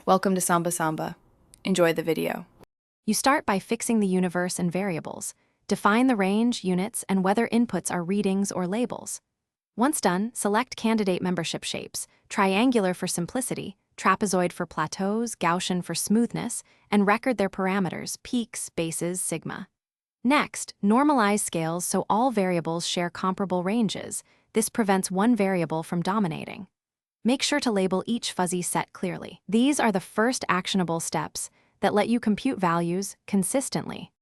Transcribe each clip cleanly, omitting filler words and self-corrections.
Welcome to Samba Samba. Enjoy the video. You start by fixing the universe and variables. Define the range, units, and whether inputs are readings or labels. Once done, select candidate membership shapes: triangular for simplicity, trapezoid for plateaus, Gaussian for smoothness, and record their parameters: peaks, bases, sigma. Next, normalize scales so all variables share comparable ranges. This prevents one variable from dominating. Make sure to label each fuzzy set clearly. These are the first actionable steps that let you compute values consistently.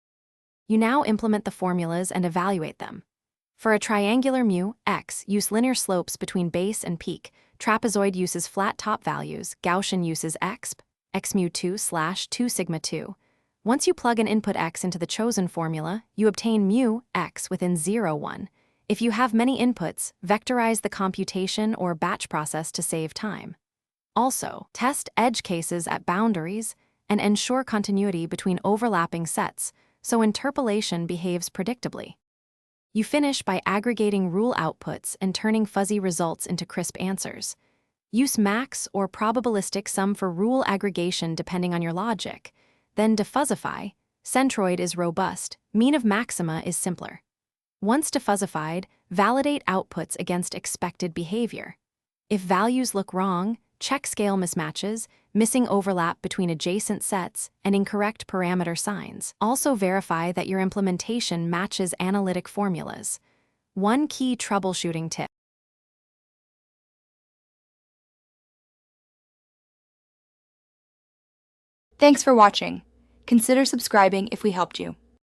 You now implement the formulas and evaluate them. For a triangular mu, x, use linear slopes between base and peak. Trapezoid uses flat top values. Gaussian uses exp, x mu 2 / 2 sigma 2. Once you plug an input x into the chosen formula, you obtain mu x within 0, 1. If you have many inputs, vectorize the computation or batch process to save time. Also, test edge cases at boundaries and ensure continuity between overlapping sets so interpolation behaves predictably. You finish by aggregating rule outputs and turning fuzzy results into crisp answers. Use max or probabilistic sum for rule aggregation depending on your logic. Then defuzzify. Centroid is robust, mean of maxima is simpler. Once defuzzified, validate outputs against expected behavior. If values look wrong, check scale mismatches, missing overlap between adjacent sets, and incorrect parameter signs. Also verify that your implementation matches analytic formulas. One key troubleshooting tip. Thanks for watching. Consider subscribing if we helped you.